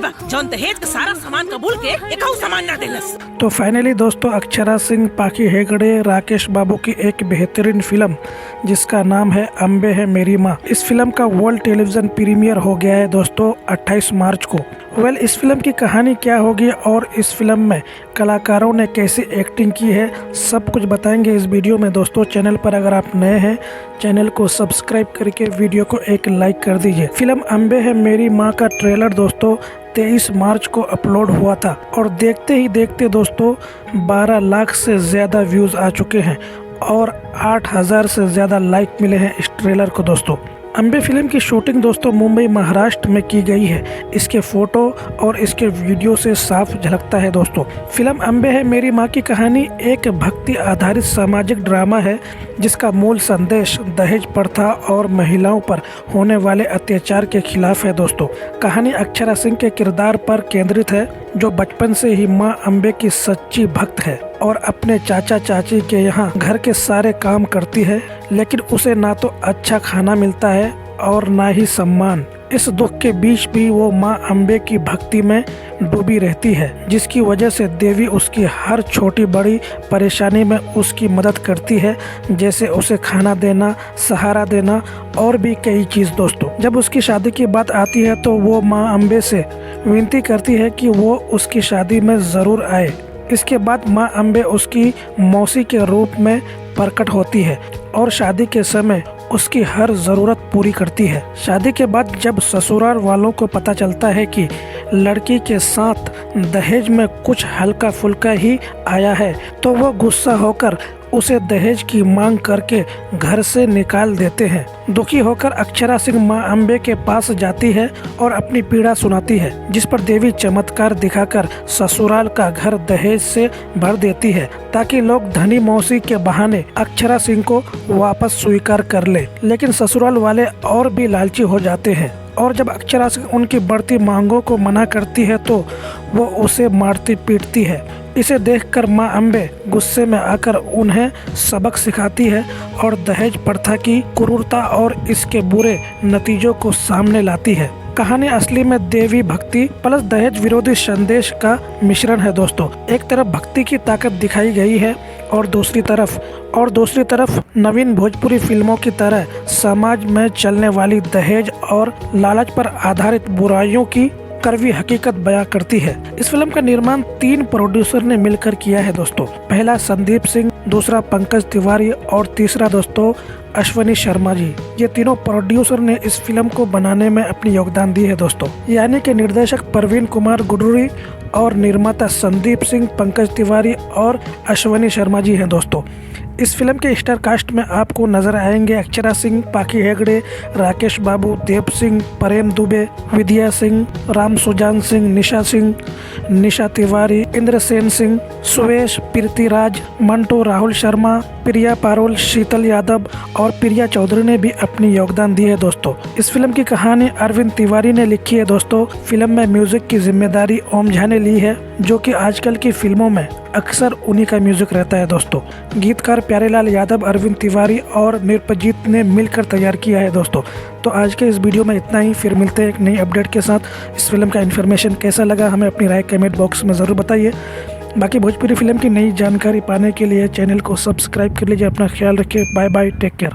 बा जौन दहेज के सारा सामान कबूल के एक सामान न देलस। तो फाइनली दोस्तों अक्षरा सिंह, पाखी हेगड़े, राकेश बाबू की एक बेहतरीन फिल्म जिसका नाम है अम्बे है मेरी माँ, इस फिल्म का वर्ल्ड टेलीविजन प्रीमियर हो गया है दोस्तों 28 मार्च को। इस फिल्म की कहानी क्या होगी और इस फिल्म में कलाकारों ने कैसी एक्टिंग की है, सब कुछ बताएंगे इस वीडियो में दोस्तों। चैनल पर अगर आप नए हैं चैनल को सब्सक्राइब करके वीडियो को एक लाइक कर दीजिए। फिल्म अम्बे है मेरी माँ का ट्रेलर दोस्तों 23 मार्च को अपलोड हुआ था और देखते ही देखते दोस्तों 12 लाख से ज़्यादा व्यूज़ आ चुके हैं और 8000 से ज़्यादा लाइक मिले हैं इस ट्रेलर को दोस्तों। अम्बे फिल्म की शूटिंग दोस्तों मुंबई महाराष्ट्र में की गई है। इसके फोटो और इसके वीडियो से साफ झलकता है दोस्तों। फिल्म अम्बे है मेरी माँ की कहानी एक भक्ति आधारित सामाजिक ड्रामा है जिसका मूल संदेश दहेज प्रथा और महिलाओं पर होने वाले अत्याचार के खिलाफ है दोस्तों। कहानी अक्षरा सिंह के किरदार पर केंद्रित है जो बचपन से ही माँ अम्बे की सच्ची भक्त है और अपने चाचा चाची के यहाँ घर के सारे काम करती है, लेकिन उसे ना तो अच्छा खाना मिलता है और ना ही सम्मान। इस दुख के बीच भी वो माँ अम्बे की भक्ति में डूबी रहती है, जिसकी वजह से देवी उसकी हर छोटी बड़ी परेशानी में उसकी मदद करती है, जैसे उसे खाना देना, सहारा देना और भी कई चीज़ दोस्तों। जब उसकी शादी की बात आती है तो वो माँ अम्बे से विनती करती है कि वो उसकी शादी में ज़रूर आए। इसके बाद माँ अम्बे उसकी मौसी के रूप में प्रकट होती है और शादी के समय उसकी हर ज़रूरत पूरी करती है। शादी के बाद जब ससुराल वालों को पता चलता है कि लड़की के साथ दहेज में कुछ हल्का फुल्का ही आया है तो वो गुस्सा होकर उसे दहेज की मांग करके घर से निकाल देते हैं। दुखी होकर अक्षरा सिंह माँ अम्बे के पास जाती है और अपनी पीड़ा सुनाती है, जिस पर देवी चमत्कार दिखाकर ससुराल का घर दहेज से भर देती है ताकि लोग धनी मौसी के बहाने अक्षरा सिंह को वापस स्वीकार कर ले। लेकिन ससुराल वाले और भी लालची हो जाते हैं और जब अक्षरा सिंह उनकी बढ़ती मांगों को मना करती है तो वो उसे मारती पीटती है। इसे देखकर माँ अम्बे गुस्से में आकर उन्हें सबक सिखाती है और दहेज प्रथा की क्रूरता और इसके बुरे नतीजों को सामने लाती है। कहानी असली में देवी भक्ति प्लस दहेज विरोधी संदेश का मिश्रण है दोस्तों। एक तरफ भक्ति की ताकत दिखाई गई है और दूसरी तरफ नवीन भोजपुरी फिल्मों की तरह समाज में चलने वाली दहेज और लालच पर आधारित बुराइयों की कड़वी हकीकत बयां करती है। इस फिल्म का निर्माण 3 प्रोड्यूसर ने मिलकर किया है दोस्तों। पहला संदीप सिंह, दूसरा पंकज तिवारी और तीसरा दोस्तों अश्वनी शर्मा जी। ये तीनों प्रोड्यूसर ने इस फिल्म को बनाने में अपनी योगदान दी है दोस्तों। यानी कि निर्देशक प्रवीण कुमार गुडूरी और निर्माता संदीप सिंह, पंकज तिवारी और अश्वनी शर्मा जी हैं दोस्तों। इस फिल्म के स्टार कास्ट में आपको नजर आएंगे अक्षरा सिंह, पाखी हेगड़े, राकेश बाबू, देव सिंह, प्रेम दुबे, विद्या सिंह, राम सुजान सिंह, निशा तिवारी, इंद्रसेन सिंह, सुवेश, पृथ्वीराज, मंटो, राहुल शर्मा, प्रिया पारोल, शीतल यादव और प्रिया चौधरी ने भी अपनी योगदान दी है दोस्तों। इस फिल्म की कहानी अरविंद तिवारी ने लिखी है दोस्तों। फिल्म में म्यूजिक की जिम्मेदारी ओम झा ने ली है, जो कि आजकल की फिल्मों में अक्सर उन्हीं का म्यूजिक रहता है दोस्तों। गीतकार प्यारेलाल यादव, अरविंद तिवारी और निरपजीत ने मिलकर तैयार किया है दोस्तों। तो आज के इस वीडियो में इतना ही, फिर मिलते हैं एक नई अपडेट के साथ। इस फिल्म का इन्फॉर्मेशन कैसा लगा हमें अपनी राय कमेंट बॉक्स में ज़रूर बताइए। बाकी भोजपुरी फिल्म की नई जानकारी पाने के लिए चैनल को सब्सक्राइब कर लीजिए। अपना ख्याल रखिए। Bye bye, take care.